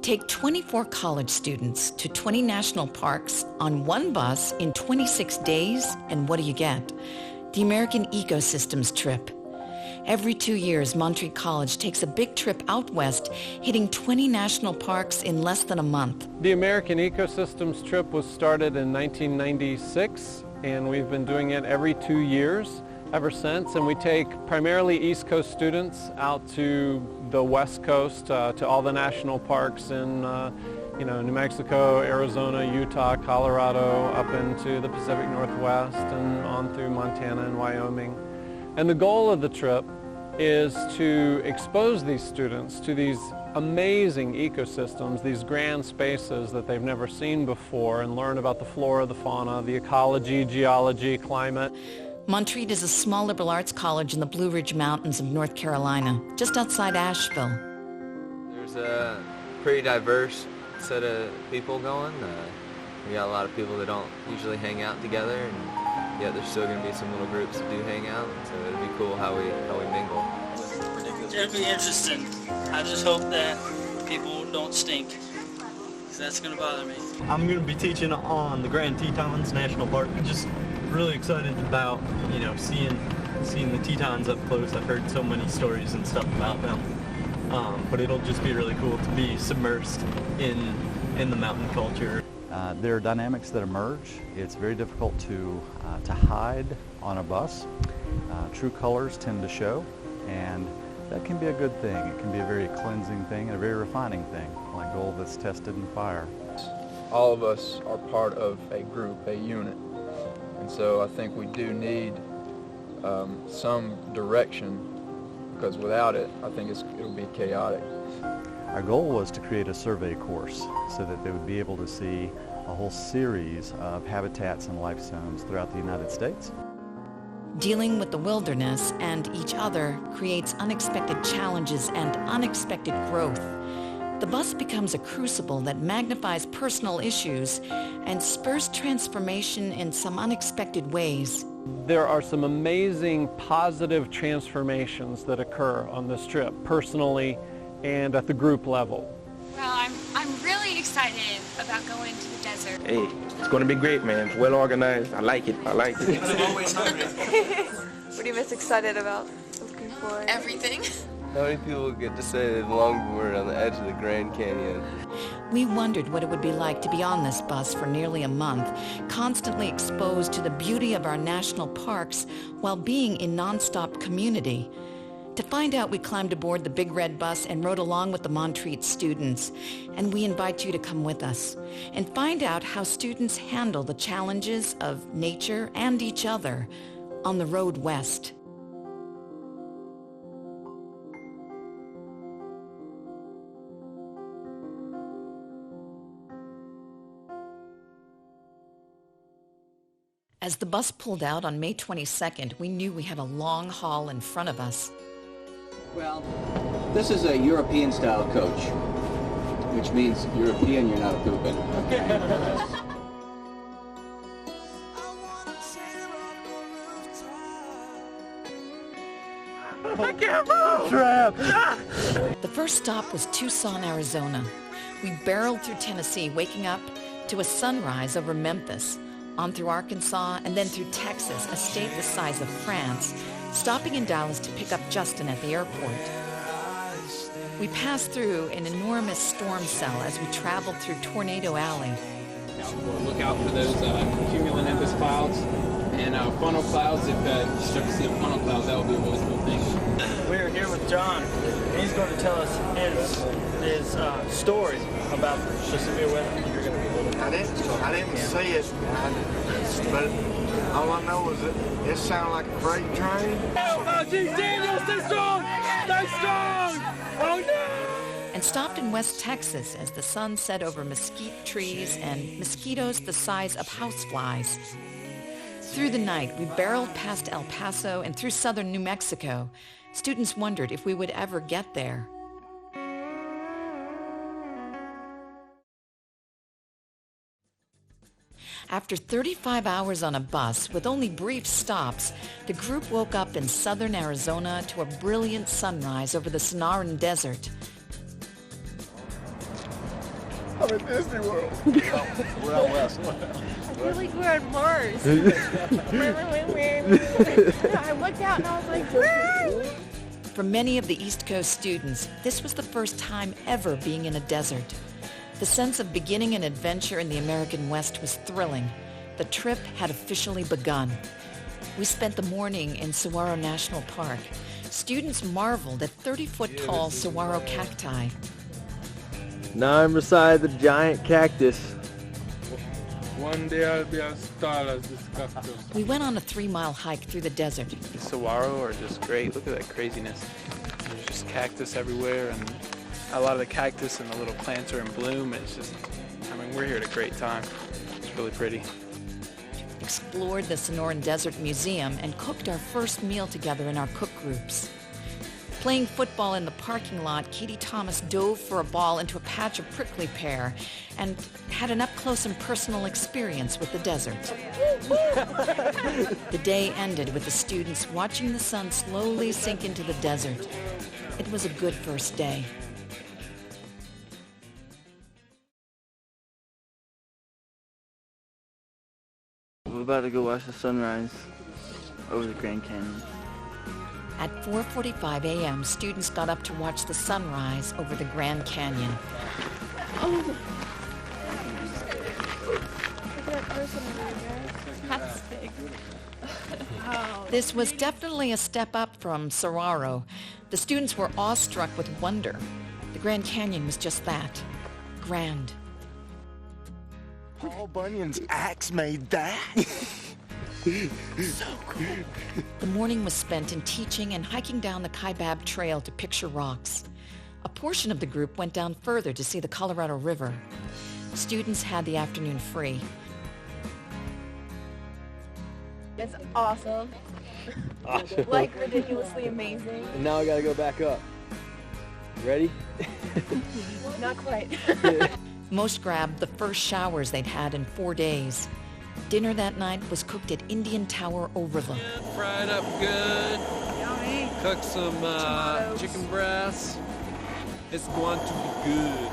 Take 24 college students to 20 national parks on one bus in 26 days, and what do you get? The American Ecosystems Trip. Every 2 years, Montreat College takes a big trip out west, hitting 20 national parks in less than a month. The American Ecosystems Trip was started in 1996, and we've been doing it every 2 years ever since. And we take primarily East Coast students out to the West Coast, to all the national parks in New Mexico, Arizona, Utah, Colorado, up into the Pacific Northwest and on through Montana and Wyoming. And the goal of the trip is to expose these students to these amazing ecosystems, these grand spaces that they've never seen before, and learn about the flora, the fauna, the ecology, geology, climate. Montreat is a small liberal arts college in the Blue Ridge Mountains of North Carolina, just outside Asheville. There's a pretty diverse set of people going. We got a lot of people that don't usually hang out together, and yet there's still going to be some little groups that do hang out, so it'll be cool how we mingle. It'll be interesting. I just hope that people don't stink, because that's going to bother me. I'm going to be teaching on the Grand Tetons National Park. I'm just really excited about, seeing the Tetons up close. I've heard so many stories and stuff about them, but it'll just be really cool to be submersed in the mountain culture. There are dynamics that emerge. It's very difficult to hide on a bus. True colors tend to show, and that can be a good thing. It can be a very cleansing thing and a very refining thing, like gold that's tested in fire. All of us are part of a group, a unit, and so I think we do need some direction, because without it, I think it'll be chaotic. Our goal was to create a survey course so that they would be able to see a whole series of habitats and life zones throughout the United States. Dealing with the wilderness and each other creates unexpected challenges and unexpected growth. The bus becomes a crucible that magnifies personal issues and spurs transformation in some unexpected ways. There are some amazing positive transformations that occur on this trip, personally and at the group level. Well, I'm really excited about going to the desert. Hey, it's going to be great, man. It's well organized. I like it. I'm always hungry. What are you most excited about? Looking forward? Everything. How many people get to say they've longboarded on the edge of the Grand Canyon? We wondered what it would be like to be on this bus for nearly a month, constantly exposed to the beauty of our national parks while being in nonstop community. To find out, we climbed aboard the Big Red Bus and rode along with the Montreat students. And we invite you to come with us and find out how students handle the challenges of nature and each other on the road west. As the bus pulled out on May 22nd, we knew we had a long haul in front of us. Well, this is a European-style coach, which means European, you're not a poopin'. I can't move! Trap! The first stop was Tucson, Arizona. We barreled through Tennessee, waking up to a sunrise over Memphis, on through Arkansas, and then through Texas, a state the size of France, stopping in Dallas to pick up Justin at the airport. We passed through an enormous storm cell as we traveled through Tornado Alley. Look out for those cumulonimbus clouds and funnel clouds. If you start to see a funnel cloud, that would be a really cool thing. We're here with John. He's going to tell us his story about the severe weather. You're going to be living. I didn't see it, but all I know is it sounded like a freight train. Oh, geez, Daniel, stay strong! Stay strong! Oh, no! And stopped in West Texas as the sun set over mesquite trees and mosquitoes the size of houseflies. Through the night, we barreled past El Paso and through southern New Mexico. Students wondered if we would ever get there. After 35 hours on a bus with only brief stops, the group woke up in southern Arizona to a brilliant sunrise over the Sonoran Desert. I'm at Disney World. We're out west. I feel like we're on Mars. I looked out and I was like, where? For many of the East Coast students, this was the first time ever being in a desert. The sense of beginning an adventure in the American West was thrilling. The trip had officially begun. We spent the morning in Saguaro National Park. Students marveled at 30-foot-tall saguaro cacti. Now I'm beside the giant cactus. One day I'll be as tall as this cactus. We went on a 3-mile hike through the desert. The saguaro are just great. Look at that craziness. There's just cactus everywhere, and a lot of the cactus and the little plants are in bloom. It's just, I mean, we're here at a great time. It's really pretty. Explored the Sonoran Desert Museum and cooked our first meal together in our cook groups. Playing football in the parking lot, Katie Thomas dove for a ball into a patch of prickly pear and had an up-close and personal experience with the desert. The day ended with the students watching the sun slowly sink into the desert. It was a good first day. We're about to go watch the sunrise over the Grand Canyon. At 4:45 a.m., students got up to watch the sunrise over the Grand Canyon. Oh. Look at that person over there. That's big. Wow. This was definitely a step up from Saguaro. The students were awestruck with wonder. The Grand Canyon was just that, grand. Paul Bunyan's axe made that. So cool. The morning was spent in teaching and hiking down the Kaibab Trail to Picture Rocks. A portion of the group went down further to see the Colorado River. Students had the afternoon free. It's awesome. Like ridiculously amazing. And now I gotta go back up. Ready? Not quite. Most grabbed the first showers they'd had in 4 days. Dinner that night was cooked at Indian Tower Overlook. Fried up good. Yummy. Cook some chicken breasts. It's going to be good.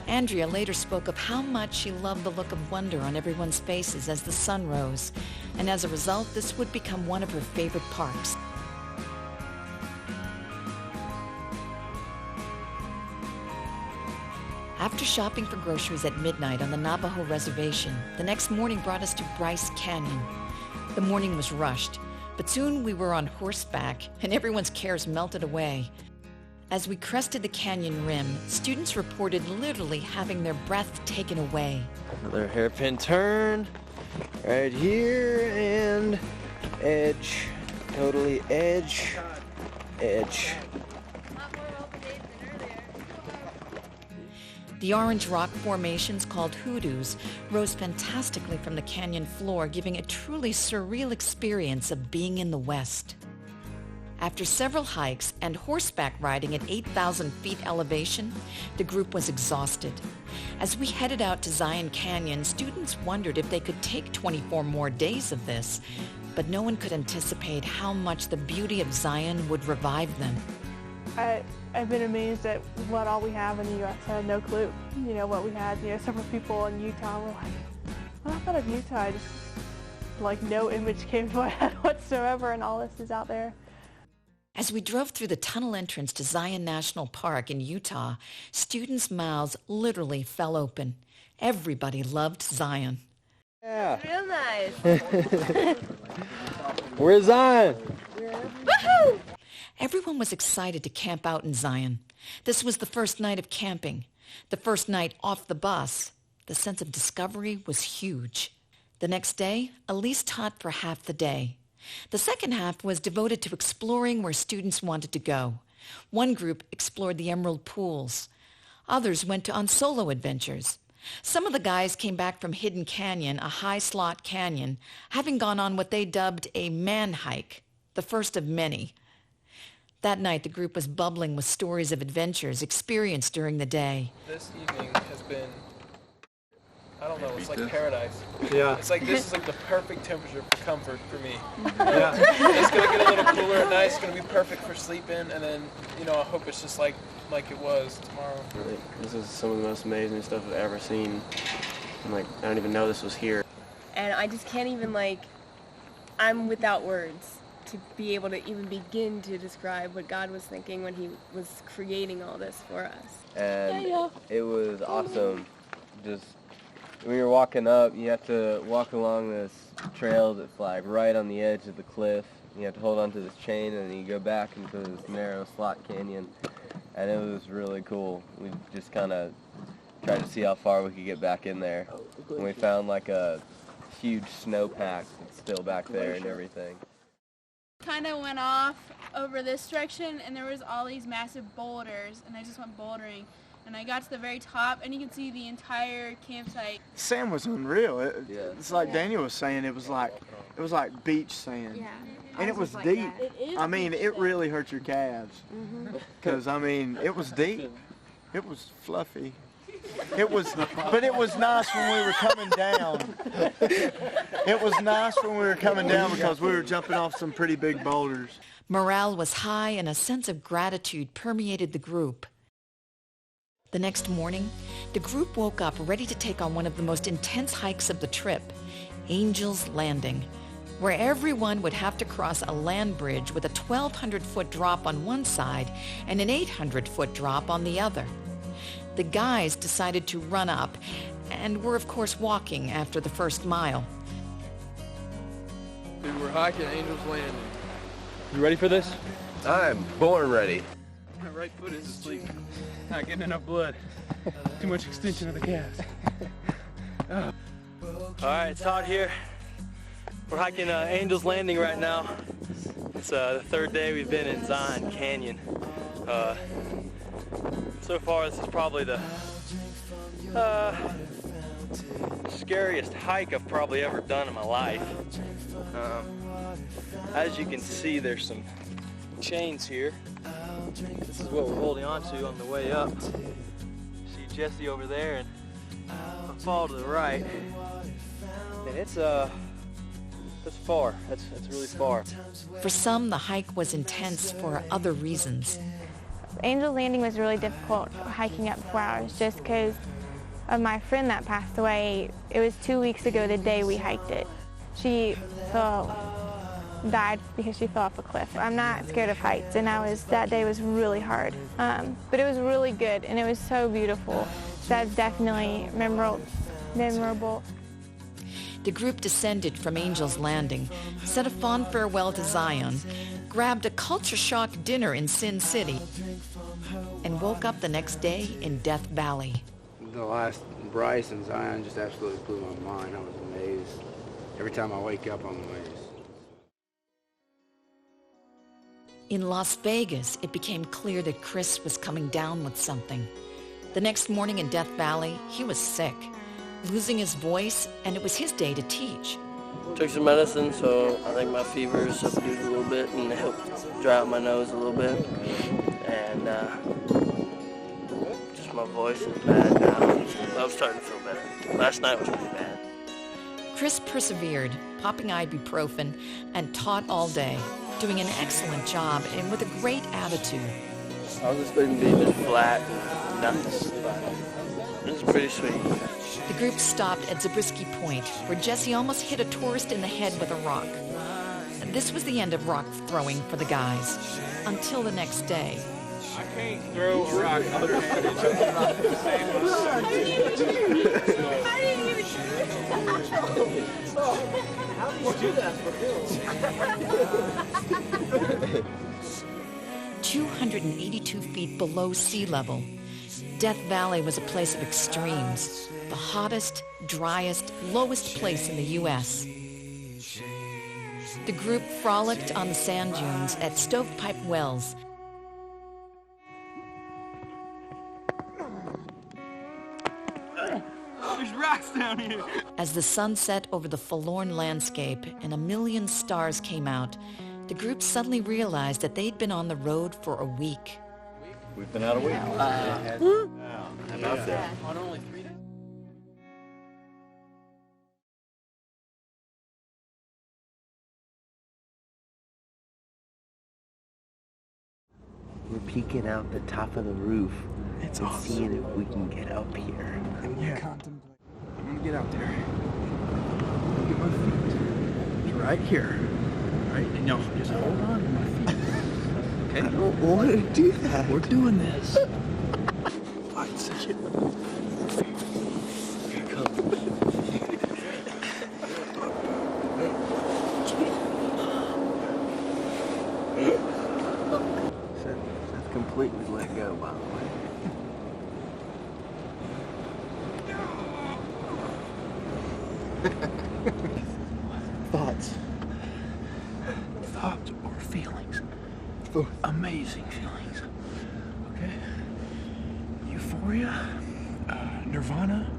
Andrea later spoke of how much she loved the look of wonder on everyone's faces as the sun rose, and as a result, this would become one of her favorite parks. After shopping for groceries at midnight on the Navajo Reservation, the next morning brought us to Bryce Canyon. The morning was rushed, but soon we were on horseback and everyone's cares melted away. As we crested the canyon rim, students reported literally having their breath taken away. Another hairpin turn right here and edge, totally edge, edge. The orange rock formations called hoodoos rose fantastically from the canyon floor, giving a truly surreal experience of being in the West. After several hikes and horseback riding at 8,000 feet elevation, the group was exhausted. As we headed out to Zion Canyon, students wondered if they could take 24 more days of this, but no one could anticipate how much the beauty of Zion would revive them. I've been amazed at what all we have in the U.S. I had no clue, what we had. Several people in Utah were like, when I thought of Utah, I just, no image came to my head whatsoever, and all this is out there. As we drove through the tunnel entrance to Zion National Park in Utah, students' mouths literally fell open. Everybody loved Zion. Yeah. Real nice. Where's Zion? Woohoo! Everyone was excited to camp out in Zion. This was the first night of camping, the first night off the bus. The sense of discovery was huge. The next day, Elise taught for half the day. The second half was devoted to exploring where students wanted to go. One group explored the Emerald Pools. Others went on solo adventures. Some of the guys came back from Hidden Canyon, a high-slot canyon, having gone on what they dubbed a man hike, the first of many. That night, the group was bubbling with stories of adventures experienced during the day. This evening has been, I don't know, it's like paradise. Yeah. It's like, this is like the perfect temperature for comfort for me. Yeah. It's going to get a little cooler at night. It's going to be perfect for sleeping. And then, I hope it's just like like it was tomorrow. This is some of the most amazing stuff I've ever seen. I'm like, I don't even know this was here. And I just can't even, like, I'm without words to be able to even begin to describe what God was thinking when he was creating all this for us. And it was awesome. Just when you're walking up, you have to walk along this trail that's like right on the edge of the cliff. You have to hold onto this chain, and then you go back into this narrow slot canyon, and it was really cool. We just kind of tried to see how far we could get back in there, and we found like a huge snowpack that's still back there and everything. Kind of went off over this direction, and there was all these massive boulders, and I just went bouldering, and I got to the very top, and you can see the entire campsite. Sand was unreal. It's like Daniel was saying, it was like beach sand. Yeah. And it was deep. I mean, it really hurt your calves. Because, I mean, it was deep. It was fluffy. But it was nice when we were coming down. It was nice when we were coming down because we were jumping off some pretty big boulders. Morale was high and a sense of gratitude permeated the group. The next morning, the group woke up ready to take on one of the most intense hikes of the trip, Angel's Landing, where everyone would have to cross a land bridge with a 1,200-foot drop on one side and an 800-foot drop on the other. The guys decided to run up and were, of course, walking after the first mile. Dude, we're hiking Angel's Landing. You ready for this? I'm born ready. My right foot is asleep. Not getting enough blood. Too much extension of the calves. All right, Todd here. We're hiking Angel's Landing right now. It's the third day we've been in Zion Canyon. So far, this is probably the scariest hike I've probably ever done in my life. As you can see, there's some chains here. This is what we're holding on to on the way up. See Jesse over there, and I'll fall to the right. And it's far. That's really far. For some, the hike was intense for other reasons. Angel Landing was really difficult hiking up 4 hours just because of my friend that passed away. It was 2 weeks ago the day we hiked it. She died because she fell off a cliff. I'm not scared of heights, and that day was really hard. But it was really good, and it was so beautiful. That's definitely memorable. The group descended from Angel's Landing, said a fond farewell to Zion, grabbed a culture shock dinner in Sin City, and woke up the next day in Death Valley. The last Bryce and Zion just absolutely blew my mind. I was amazed. Every time I wake up, I'm amazed. In Las Vegas, it became clear that Chris was coming down with something. The next morning in Death Valley, he was sick, losing his voice, and it was his day to teach. Took some medicine, so I think my fever is subdued a little bit, and it helped dry out my nose a little bit. And just my voice is bad now. I was starting to feel better. Last night was pretty bad. Chris persevered, popping ibuprofen, and taught all day, doing an excellent job and with a great attitude. I was expecting to be just flat and nothing, but it was pretty sweet. The group stopped at Zabriskie Point, where Jesse almost hit a tourist in the head with a rock. This was the end of rock throwing for the guys, until the next day. I can't throw a rock underhanded. How do you do that for real? 282 feet below sea level, Death Valley was a place of extremes, the hottest, driest, lowest place in the U.S. The group frolicked on the sand dunes at Stovepipe Wells. There's rocks down here. As the sun set over the forlorn landscape and a million stars came out, the group suddenly realized that they'd been on the road for a week. We've been out a week. On only 3 days? We peeking out the top of the roof It's and awesome. seeing if we can get up here. I'm gonna get out there. Look at my feet. It's right here. Right? And y'all just hold on to my feet. Okay? I don't want to do that. We're doing this. Fight shit. Here it comes. That's completely let go, by the way. Thoughts or feelings. Amazing feelings. Okay? Euphoria, nirvana,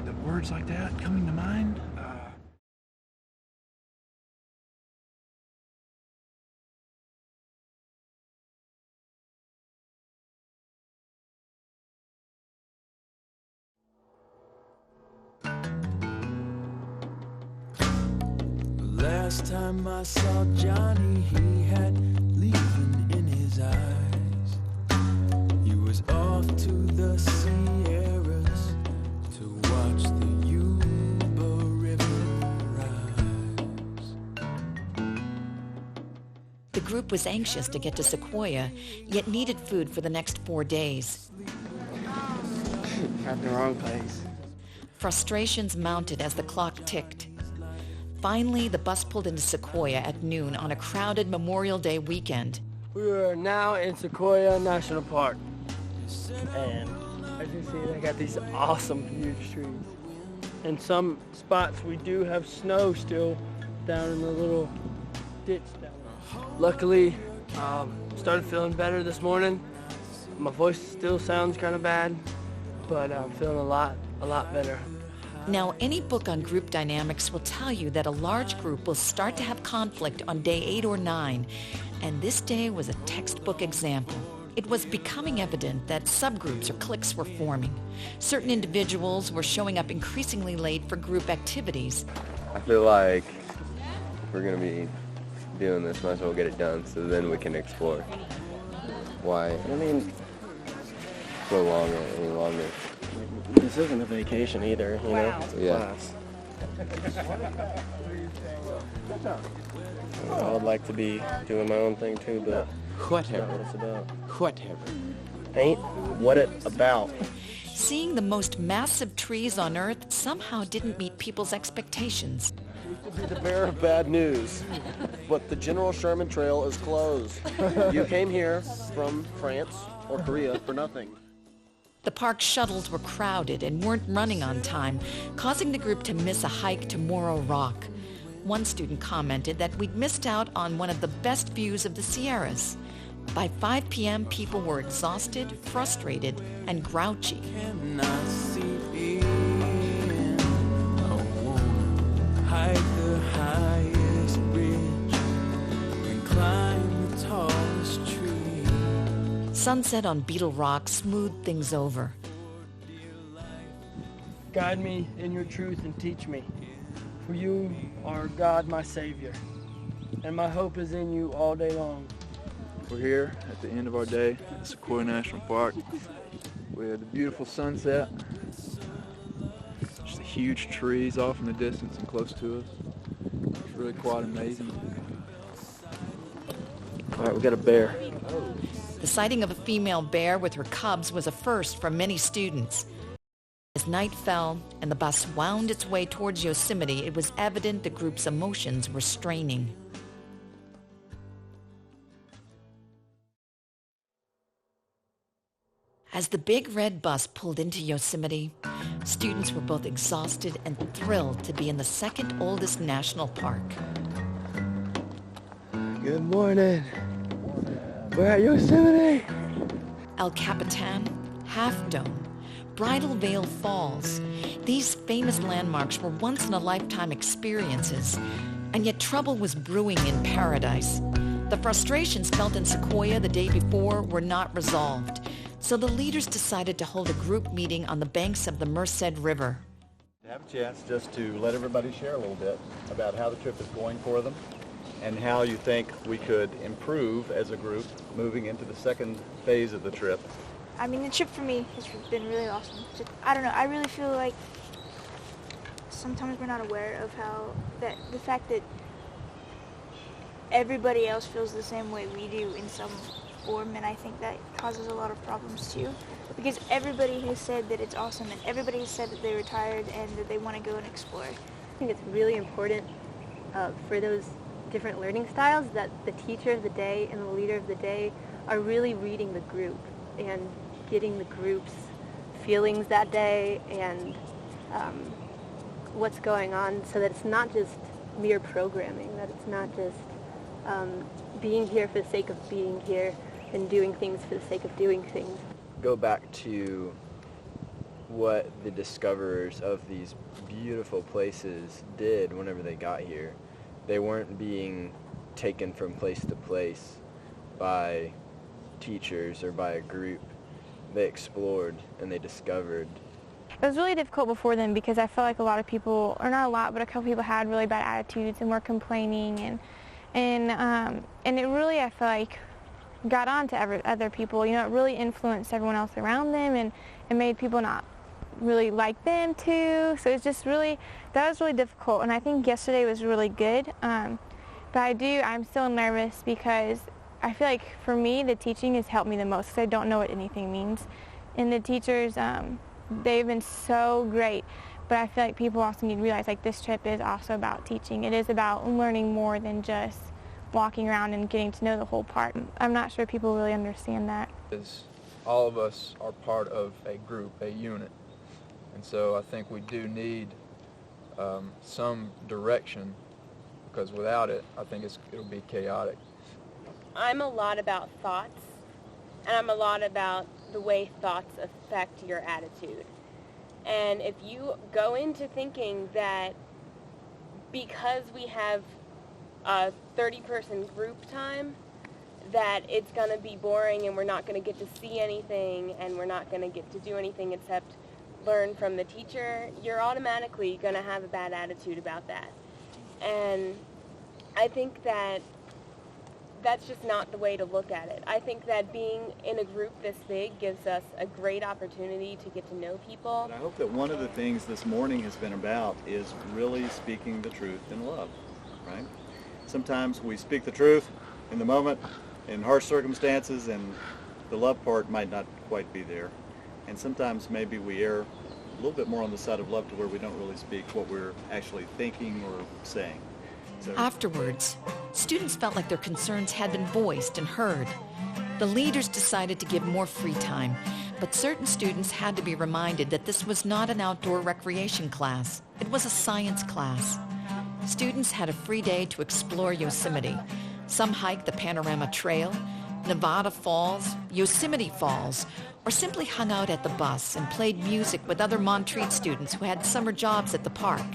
the words like that coming to mind. Last time I saw Johnny, he had leaving in his eyes. He was off to the Sierras to watch the Yuba River rise. The group was anxious to get to Sequoia, yet needed food for the next 4 days. At the wrong place. Frustrations mounted as the clock ticked. Finally, the bus pulled into Sequoia at noon on a crowded Memorial Day weekend. We are now in Sequoia National Park. And as you see, they got these awesome huge trees. In some spots, we do have snow still down in the little ditch down there. Luckily, started feeling better this morning. My voice still sounds kind of bad, but I'm feeling a lot better. Now, any book on group dynamics will tell you that a large group will start to have conflict on day 8 or 9, and this day was a textbook example. It was becoming evident that subgroups or cliques were forming. Certain individuals were showing up increasingly late for group activities. I feel like if we're going to be doing this, might as well get it done so then we can explore. Why? I mean, prolong it any longer. This isn't a vacation either, you know? It's a class. I would like to be doing my own thing too, but Whatever. that's not what it's about. Whatever. Ain't what it about. Seeing the most massive trees on Earth somehow didn't meet people's expectations. Be the bearer of bad news, but the General Sherman Trail is closed. You came here from France or Korea for nothing. The park shuttles were crowded and weren't running on time, causing the group to miss a hike to Morro Rock. One student commented that we'd missed out on one of the best views of the Sierras. By 5 p.m., people were exhausted, frustrated, and grouchy. Cannot see in. I wanna hike the highest ridge and climb the tallest tree. Sunset on Beetle Rock smoothed things over. Guide me in your truth and teach me, for you are God, my Savior, and my hope is in you all day long. We're here at the end of our day at Sequoia National Park. We had a beautiful sunset. Just the huge trees off in the distance and close to us. It's really quite amazing. All right, we got a bear. The sighting of a female bear with her cubs was a first for many students. As night fell and the bus wound its way towards Yosemite, it was evident the group's emotions were straining. As the big red bus pulled into Yosemite, students were both exhausted and thrilled to be in the second oldest national park. Good morning. We're at Yosemite. El Capitan, Half Dome, Bridal Veil Falls. These famous landmarks were once-in-a-lifetime experiences, and yet trouble was brewing in paradise. The frustrations felt in Sequoia the day before were not resolved, so the leaders decided to hold a group meeting on the banks of the Merced River. To have a chance just to let everybody share a little bit about how the trip is going for them, and how you think we could improve as a group moving into the second phase of the trip. I mean, the trip for me has been really awesome. I don't know, I really feel like sometimes we're not aware of the fact that everybody else feels the same way we do in some form, and I think that causes a lot of problems too, because everybody has said that it's awesome, and everybody has said that they were tired and that they want to go and explore. I think it's really important for those different learning styles that the teacher of the day and the leader of the day are really reading the group and getting the group's feelings that day and what's going on, so that it's not just mere programming, that it's not just being here for the sake of being here and doing things for the sake of doing things. Go back to what the discoverers of these beautiful places did whenever they got here. They weren't being taken from place to place by teachers or by a group. They explored and they discovered. It was really difficult before then because I felt like a lot of people, or not a lot, but a couple people had really bad attitudes and were complaining, and it really, I feel like, got on to other people. You know, it really influenced everyone else around them, and it made people not really like them too. So it's just really, that was really difficult, and I think yesterday was really good. But I'm still nervous because I feel like for me the teaching has helped me the most because I don't know what anything means. And the teachers, they've been so great, but I feel like people also need to realize like this trip is also about teaching. It is about learning more than just walking around and getting to know the whole park. I'm not sure people really understand that. All of us are part of a group, a unit, and so I think we do need some direction, because without it, I think it'll be chaotic. I'm a lot about thoughts, and I'm a lot about the way thoughts affect your attitude. And if you go into thinking that because we have a 30-person group time, that it's going to be boring and we're not going to get to see anything and we're not going to get to do anything except learn from the teacher, you're automatically going to have a bad attitude about that. And I think that that's just not the way to look at it. I think that being in a group this big gives us a great opportunity to get to know people. And I hope that one of the things this morning has been about is really speaking the truth in love, right? Sometimes we speak the truth in the moment, in harsh circumstances, and the love part might not quite be there. And sometimes maybe we err a little bit more on the side of love to where we don't really speak what we're actually thinking or saying. So afterwards, students felt like their concerns had been voiced and heard. The leaders decided to give more free time, but certain students had to be reminded that this was not an outdoor recreation class. It was a science class. Students had a free day to explore Yosemite. Some hiked the Panorama Trail, Nevada Falls, Yosemite Falls, or simply hung out at the bus and played music with other Montreat students who had summer jobs at the park.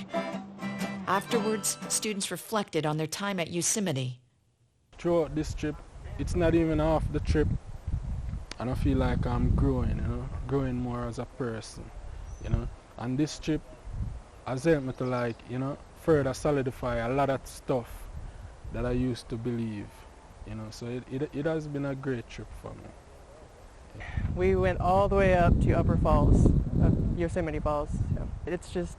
Afterwards, students reflected on their time at Yosemite. Throughout this trip, it's not even half the trip, and I feel like I'm growing, growing more as a person, And this trip has helped me to further solidify a lot of stuff that I used to believe, So it has been a great trip for me. We went all the way up to Upper Falls, Yosemite Falls. It's just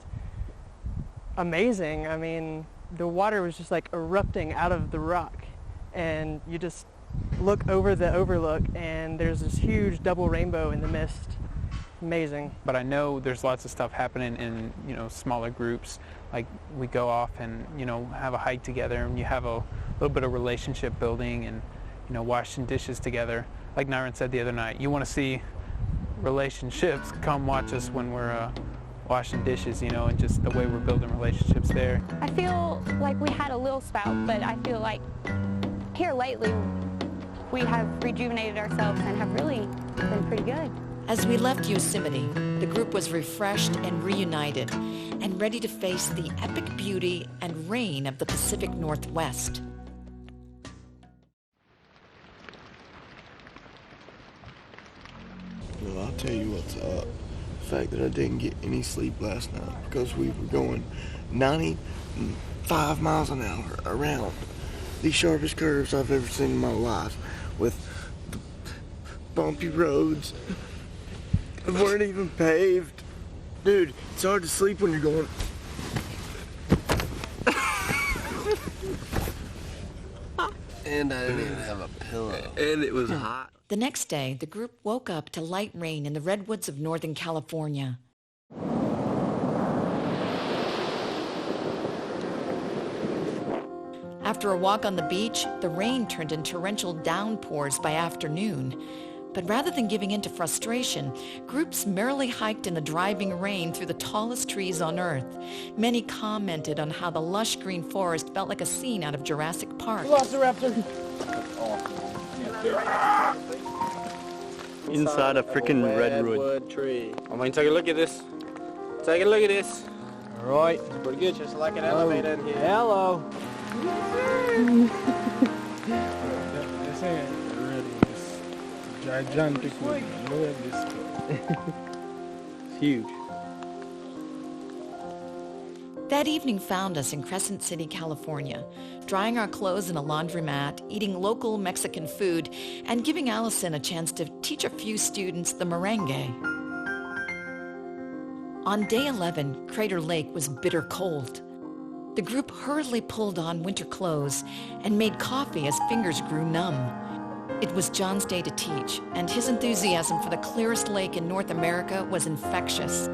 amazing. I mean, the water was just like erupting out of the rock, and you just look over the overlook and there's this huge double rainbow in the mist. Amazing. But I know there's lots of stuff happening in, smaller groups. Like we go off and, have a hike together, and you have a little bit of relationship building and, washing dishes together. Like Nyron said the other night, you want to see relationships, come watch us when we're washing dishes, and just the way we're building relationships there. I feel like we had a little spout, but I feel like here lately we have rejuvenated ourselves and have really been pretty good. As we left Yosemite, the group was refreshed and reunited and ready to face the epic beauty and rain of the Pacific Northwest. Well, I'll tell you what's up. The fact that I didn't get any sleep last night because we were going 95 miles an hour around the sharpest curves I've ever seen in my life, with the bumpy roads that weren't even paved. Dude, it's hard to sleep when you're going. And I didn't even have a pillow. And it was hot. The next day, the group woke up to light rain in the redwoods of Northern California. After a walk on the beach, the rain turned into torrential downpours by afternoon. But rather than giving in to frustration, groups merrily hiked in the driving rain through the tallest trees on Earth. Many commented on how the lush green forest felt like a scene out of Jurassic Park. Velociraptor. Inside a freaking redwood tree. I mean, take a look at this. Take a look at this. All right. It's pretty good, just like an elevator in here. Hello. This ain't really this gigantic one. Look at this one. It's huge. That evening found us in Crescent City, California, drying our clothes in a laundromat, eating local Mexican food, and giving Allison a chance to teach a few students the merengue. On day 11, Crater Lake was bitter cold. The group hurriedly pulled on winter clothes and made coffee as fingers grew numb. It was John's day to teach, and his enthusiasm for the clearest lake in North America was infectious.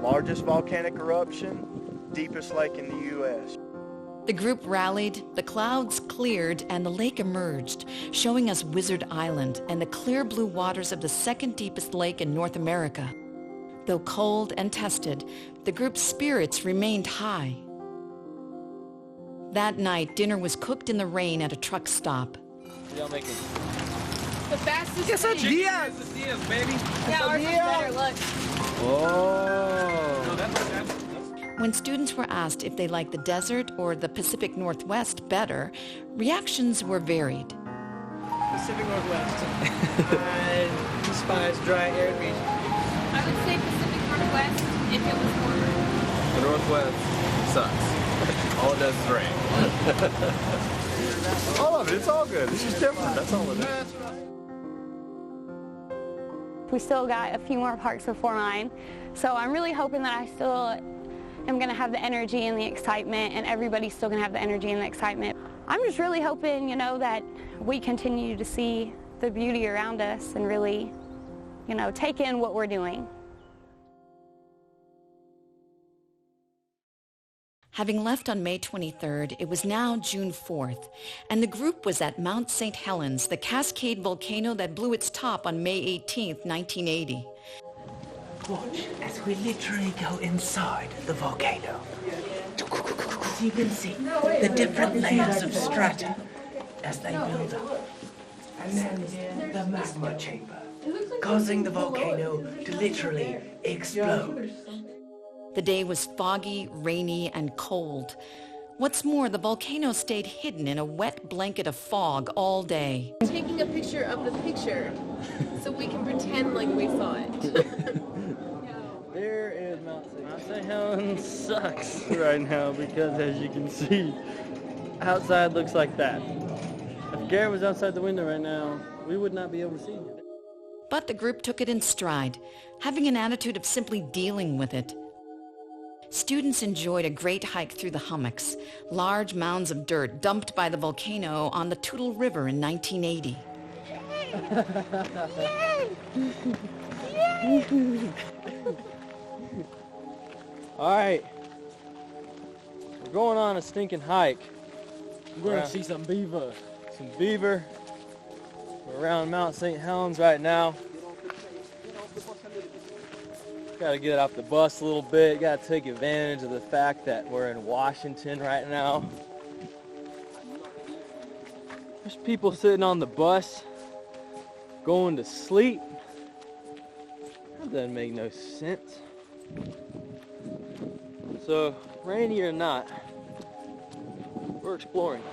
Largest volcanic eruption, deepest lake in the U.S. The group rallied, the clouds cleared, and the lake emerged, showing us Wizard Island and the clear blue waters of the second deepest lake in North America. Though cold and tested, the group's spirits remained high. That night, dinner was cooked in the rain at a truck stop. Y'all making? The fastest Quesadillas, baby. Yeah, ours is better, look. Oh. When students were asked if they liked the desert or the Pacific Northwest better, reactions were varied. Pacific Northwest. I despise dry, arid regions. I would say Pacific Northwest if it was warmer. The Northwest sucks. All it does is rain. All of it, it's all good. It's just different. That's all it is. We still got a few more parks before mine, so I'm really hoping that I still am going to have the energy and the excitement, and everybody's still going to have the energy and the excitement. I'm just really hoping, you know, that we continue to see the beauty around us and really, you know, take in what we're doing. Having left on May 23rd, it was now June 4th, and the group was at Mount St. Helens, the Cascade volcano that blew its top on May 18th, 1980. Watch as we literally go inside the volcano. So you can see the different layers of strata as they build up. And then the magma chamber, causing the volcano to literally explode. The day was foggy, rainy, and cold. What's more, the volcano stayed hidden in a wet blanket of fog all day. Taking a picture of the picture so we can pretend like we saw it. There is Mount St. Helens sucks right now because, as you can see, outside looks like that. If Garrett was outside the window right now, we would not be able to see him. But the group took it in stride, having an attitude of simply dealing with it. Students enjoyed a great hike through the hummocks, large mounds of dirt dumped by the volcano on the Toutle River in 1980. All right, we're going on a stinking hike. We're going to see some beaver. Some beaver. We're around Mount St. Helens right now. Got to get off the bus a little bit. Got to take advantage of the fact that we're in Washington right now. There's people sitting on the bus going to sleep. That doesn't make no sense. So, rainy or not, we're exploring.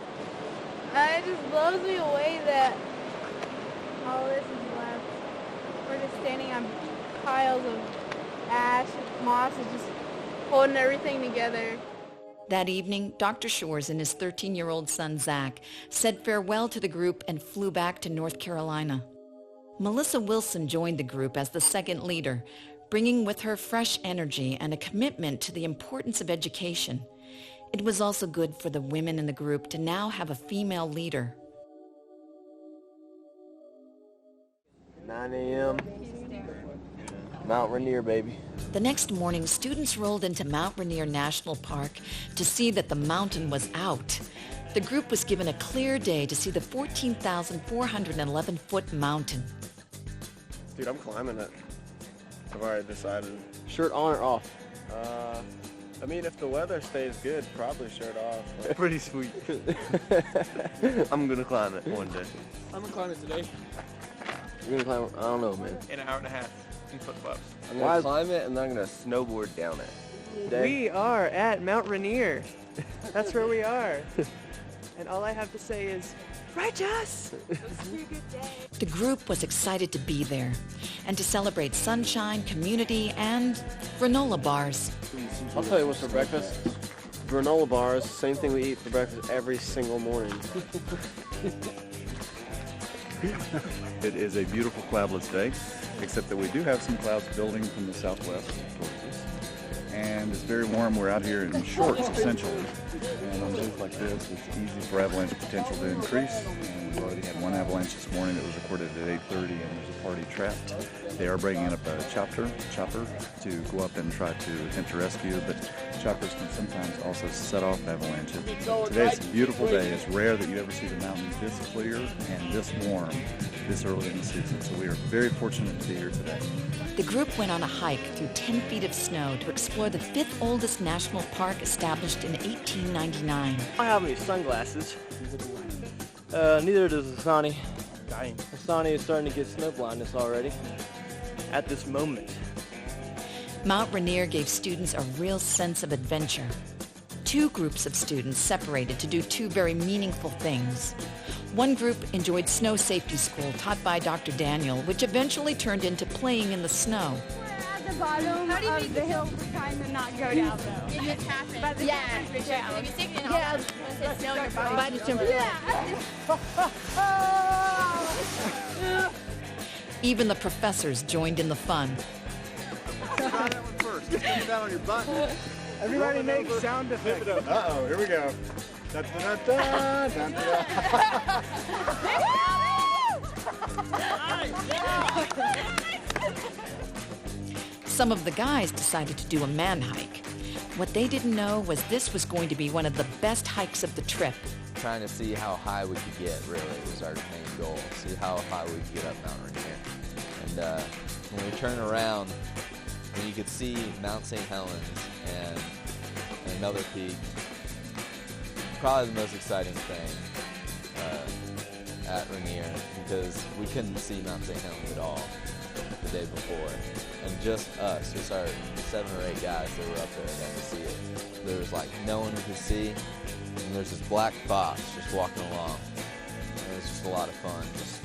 It just blows me away that all this is left. We're just standing on piles of ash, moss is just holding everything together. That evening, Dr. Shores and his 13-year-old son, Zach, said farewell to the group and flew back to North Carolina. Melissa Wilson joined the group as the second leader, bringing with her fresh energy and a commitment to the importance of education. It was also good for the women in the group to now have a female leader. 9 a.m. Mount Rainier, baby. The next morning, students rolled into Mount Rainier National Park to see that the mountain was out. The group was given a clear day to see the 14,411-foot mountain. Dude, I'm climbing it. I've already decided. Shirt on or off? I mean, if the weather stays good, probably shirt off. Pretty sweet. I'm gonna climb it one day. I'm gonna climb it today. You're gonna climb it? I don't know, man. In an hour and a half in flip-flops. I'm gonna climb it and then I'm gonna snowboard down it. We are at Mount Rainier. That's where we are. And all I have to say is, righteous! The group was excited to be there and to celebrate sunshine, community, and granola bars. I'll tell you what's for breakfast. Granola bars, same thing we eat for breakfast every single morning. It is a beautiful cloudless day, except that we do have some clouds building from the southwest towards us. And it's very warm. We're out here in shorts, essentially. And on days like this, it's easy for avalanche potential to increase. And we already had one avalanche this morning that was recorded at 8:30, and there's a party trapped. They are bringing up a chopper to go up and try to attempt to rescue, but choppers can sometimes also set off avalanches. Today's a beautiful day. It's rare that you ever see the mountains this clear and this warm this early in the season, so we are very fortunate to be here today. The group went on a hike through 10 feet of snow to explore the fifth oldest national park established in 1899. I have any sunglasses. Neither does Asani. Asani is starting to get snow blindness already. At this moment. Mount Rainier gave students a real sense of adventure. Two groups of students separated to do two very meaningful things. One group enjoyed snow safety school taught by Dr. Daniel, which eventually turned into playing in the snow. At the bottom of the hill for time to not go down, though. You just tap it. Yeah. Even the professors joined in the fun. Try that one first. Just put it down on your butt. Everybody make sound effects. Uh-oh, here we go. Some of the guys decided to do a man hike. What they didn't know was this was going to be one of the best hikes of the trip. Trying to see how high we could get, really, was our main goal. See how high we could get up Mount Rainier. And when we turn around, and you could see Mount St. Helens and another peak. Probably the most exciting thing at Rainier, because we couldn't see Mount St. Helens at all the day before. And just us, just our 7 or 8 guys that were up there got to see it. There was like no one who could see, and there's this black fox just walking along. And it was just a lot of fun, just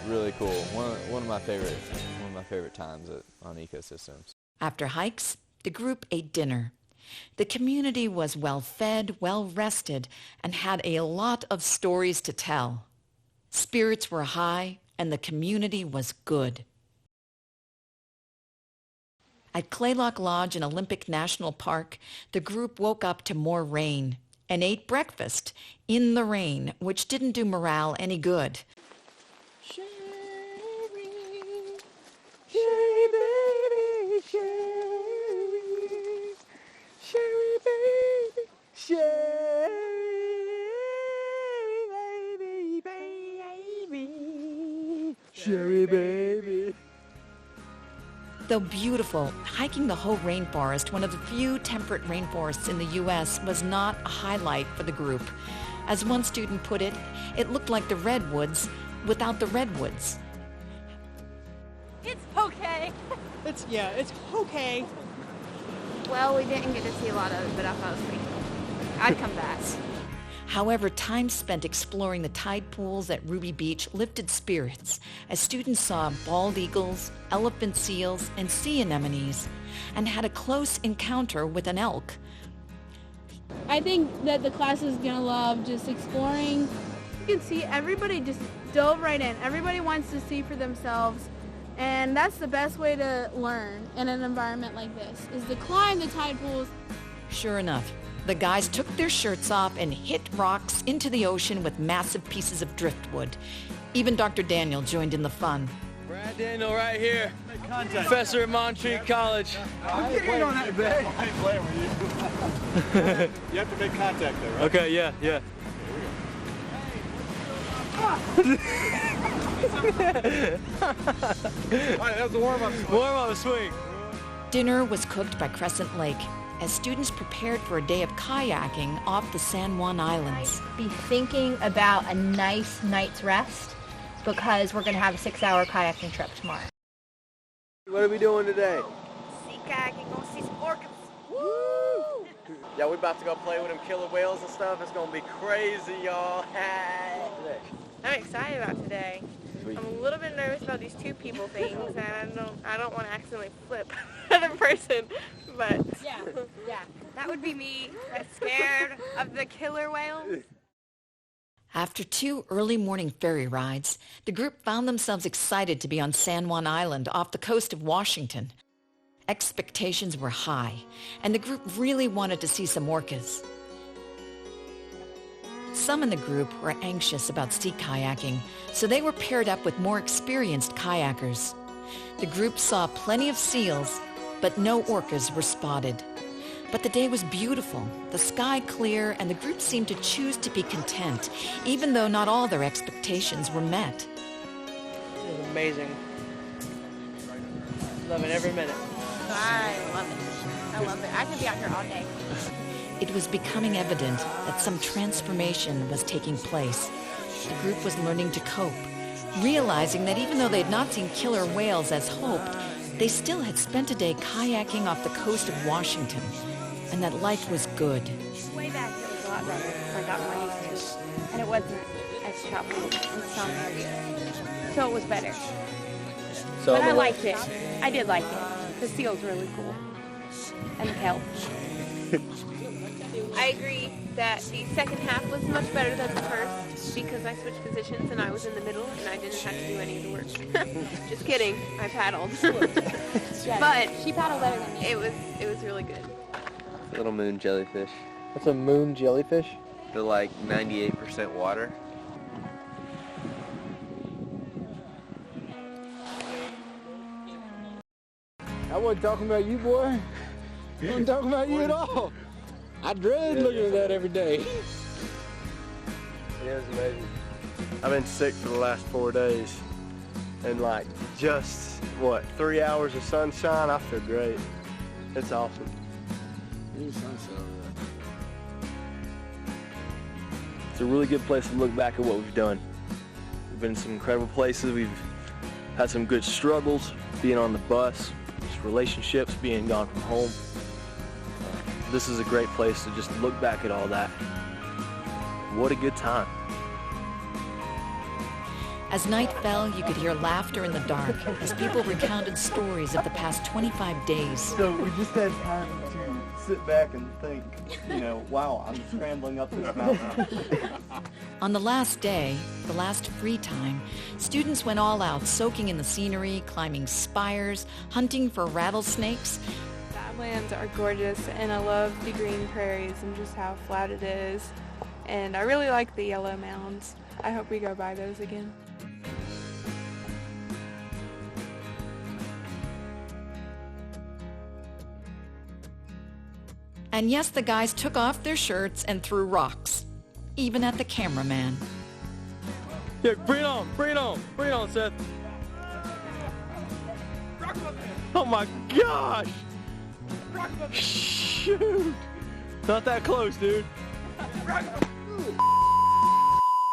really cool. One of my favorite times on ecosystems. After hikes, the group ate dinner. The community was well fed, well rested, and had a lot of stories to tell. Spirits were high, and the community was good. At Claylock Lodge in Olympic National Park, the group woke up to more rain and ate breakfast in the rain, which didn't do morale any good. Sherry, baby, Sherry. Sherry, baby, Sherry, baby, baby. Sherry, baby. Though beautiful, hiking the whole rainforest, one of the few temperate rainforests in the U.S., was not a highlight for the group. As one student put it, it looked like the redwoods without the redwoods. It's okay. It's okay. Well, we didn't get to see a lot of it, but I thought it was pretty cool. I'd come back. However, time spent exploring the tide pools at Ruby Beach lifted spirits as students saw bald eagles, elephant seals, and sea anemones, and had a close encounter with an elk. I think that the class is going to love just exploring. You can see everybody just dove right in. Everybody wants to see for themselves, and that's the best way to learn in an environment like this, is to climb the tide pools. Sure enough, the guys took their shirts off and hit rocks into the ocean with massive pieces of driftwood. Even Dr. Daniel joined in the fun. Brad Daniel right here, professor at Montreat College. I'm getting on that bed. I ain't playing with you. You have to make contact though, right? Okay, yeah. Alright, that was the warm-up swing. Warm-up swing. Dinner was cooked by Crescent Lake as students prepared for a day of kayaking off the San Juan Islands. Be thinking about a nice night's rest because we're going to have a 6-hour kayaking trip tomorrow. What are we doing today? Sea kayaking, gonna see some orcas. Woo! Yeah, we're about to go play with them killer whales and stuff. It's gonna be crazy, y'all. I'm excited about today. I'm a little bit nervous about these two people things, and I don't want to accidentally flip another person, but yeah, that would be me. That's scared of the killer whales. After 2 early morning ferry rides, the group found themselves excited to be on San Juan Island off the coast of Washington. Expectations were high, and the group really wanted to see some orcas. Some in the group were anxious about sea kayaking, so they were paired up with more experienced kayakers. The group saw plenty of seals, but no orcas were spotted. But the day was beautiful, the sky clear, and the group seemed to choose to be content, even though not all their expectations were met. It was amazing. Loving every minute. I love it. I love it. I could be out here all day. It was becoming evident that some transformation was taking place. The group was learning to cope, realizing that even though they had not seen killer whales as hoped, they still had spent a day kayaking off the coast of Washington, and that life was good. Way back it was a lot better. I got more used to it. And it wasn't as choppy in some areas. So it was better. So but I liked it. I did like it. The seal's really cool. And the kelp. I agree that the second half was much better than the first because I switched positions and I was in the middle and I didn't have to do any of the work. Just kidding, I paddled. But she paddled better than me. It was really good. Little moon jellyfish. That's a moon jellyfish? They're like 98% water. I wasn't talking about you, boy. I wasn't talking about you at all. I dread looking at that every day. It is amazing. I've been sick for the last 4 days. And like just, 3 hours of sunshine, I feel great. It's awesome. It's a really good place to look back at what we've done. We've been in some incredible places. We've had some good struggles, being on the bus, just relationships, being gone from home. This is a great place to just look back at all that. What a good time. As night fell, you could hear laughter in the dark as people recounted stories of the past 25 days. So we just had time to sit back and think, wow, I'm scrambling up this mountain. On the last day, the last free time, students went all out, soaking in the scenery, climbing spires, hunting for rattlesnakes. Badlands are gorgeous, and I love the green prairies and just how flat it is. And I really like the yellow mounds. I hope we go by those again. And yes, the guys took off their shirts and threw rocks, even at the cameraman. Yeah, bring it on, bring it on, bring it on, Seth. Oh my gosh! Shoot! Not that close, dude.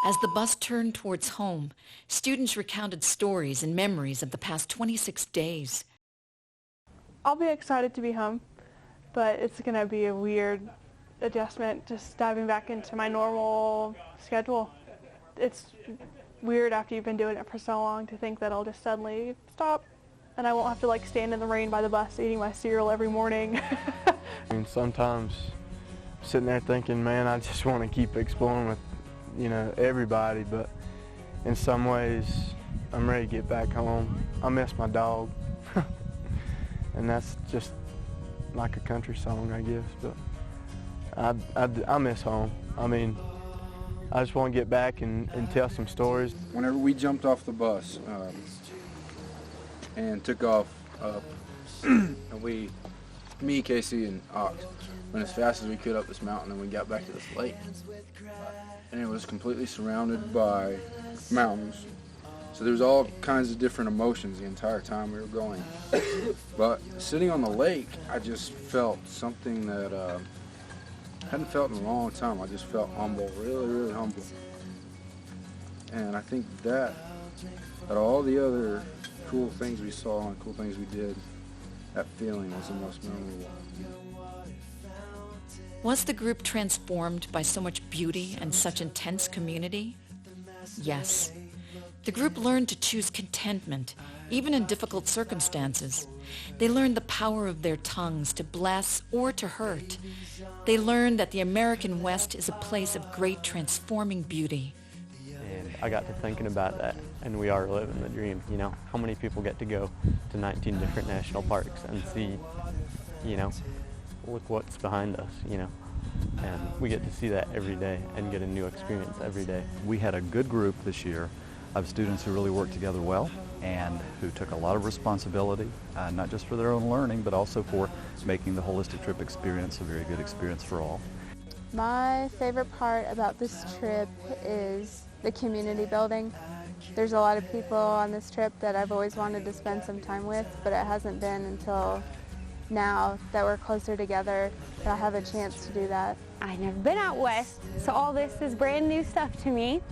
As the bus turned towards home, students recounted stories and memories of the past 26 days. I'll be excited to be home, but it's going to be a weird adjustment, just diving back into my normal schedule. It's weird after you've been doing it for so long to think that I'll just suddenly stop and I won't have to stand in the rain by the bus eating my cereal every morning. I mean, sometimes sitting there thinking, man, I just want to keep exploring with, you know, everybody, but in some ways, I'm ready to get back home. I miss my dog, and that's just like a country song, I guess, but I miss home. I mean, I just want to get back and tell some stories. Whenever we jumped off the bus and took off up, and me, Casey, and Ox went as fast as we could up this mountain, and we got back to this lake. And it was completely surrounded by mountains. So there was all kinds of different emotions the entire time we were going. But sitting on the lake, I just felt something that I hadn't felt in a long time. I just felt humble, really, really humble. And I think that all the other cool things we saw and cool things we did, that feeling was the most memorable. Was the group transformed by so much beauty and such intense community? Yes. The group learned to choose contentment, even in difficult circumstances. They learned the power of their tongues to bless or to hurt. They learned that the American West is a place of great transforming beauty. And I got to thinking about that, and we are living the dream, you know. How many people get to go to 19 different national parks and see, you know, look what's behind us, you know. And we get to see that every day and get a new experience every day. We had a good group this year of students who really worked together well and who took a lot of responsibility, not just for their own learning, but also for making the holistic trip experience a very good experience for all. My favorite part about this trip is the community building. There's a lot of people on this trip that I've always wanted to spend some time with, but it hasn't been until now that we're closer together that I have a chance to do that. I've never been out west, so all this is brand new stuff to me.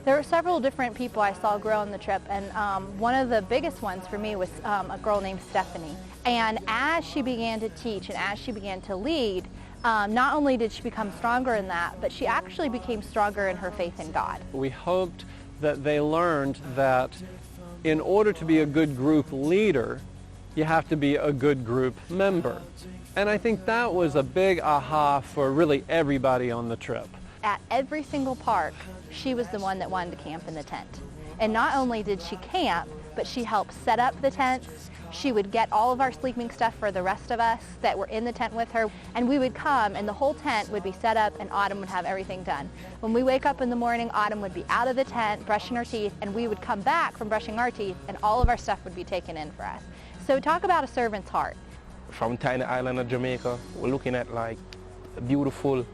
There were several different people I saw grow on the trip, and one of the biggest ones for me was a girl named Stephanie. And as she began to teach and as she began to lead, not only did she become stronger in that, but she actually became stronger in her faith in God. We hoped that they learned that in order to be a good group leader, you have to be a good group member. And I think that was a big aha for really everybody on the trip. At every single park, she was the one that wanted to camp in the tent. And not only did she camp, but she helped set up the tents. She would get all of our sleeping stuff for the rest of us that were in the tent with her. And we would come and the whole tent would be set up and Autumn would have everything done. When we wake up in the morning, Autumn would be out of the tent brushing her teeth, and we would come back from brushing our teeth and all of our stuff would be taken in for us. So talk about a servant's heart. From tiny island of Jamaica, we're looking at like beautiful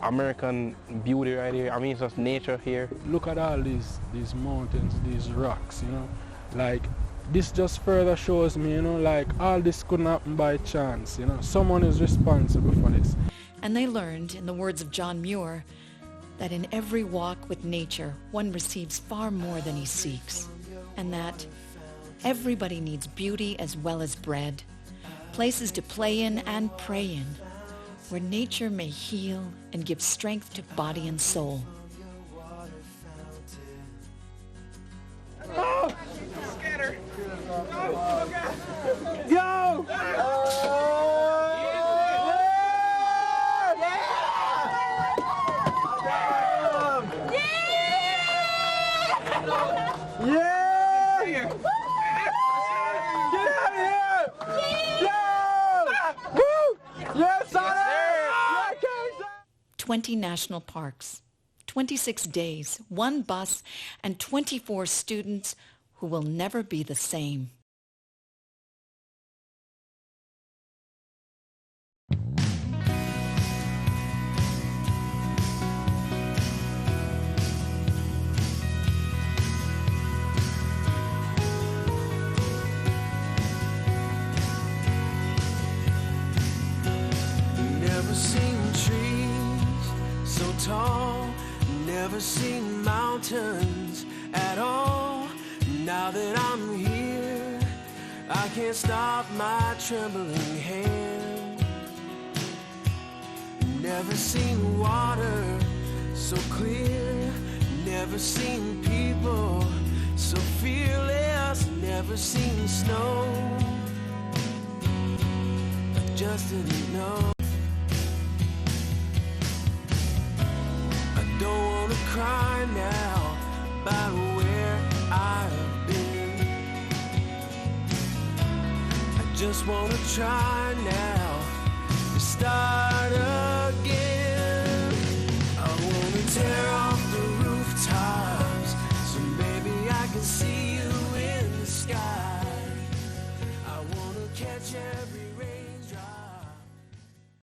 American beauty right here. I mean, it's just nature here. Look at all these mountains, these rocks, you know. Like, this just further shows me, you know, like all this couldn't happen by chance, you know. Someone is responsible for this. And they learned, in the words of John Muir, that in every walk with nature, one receives far more than he seeks. And that everybody needs beauty as well as bread, places to play in and pray in, where nature may heal and give strength to body and soul. Oh! Scatter! Oh, God! Go! Yeah! Get out of here! Go! Woo! Yes, sir! 20 national parks, 26 days, 1 bus, and 24 students who will never be the same. Never seen trees so tall, never seen mountains at all. Now that I'm here, I can't stop my trembling hand. Never seen water so clear, never seen people so fearless, never seen snow. I just didn't know. about where I've been. I just wanna try now to start up.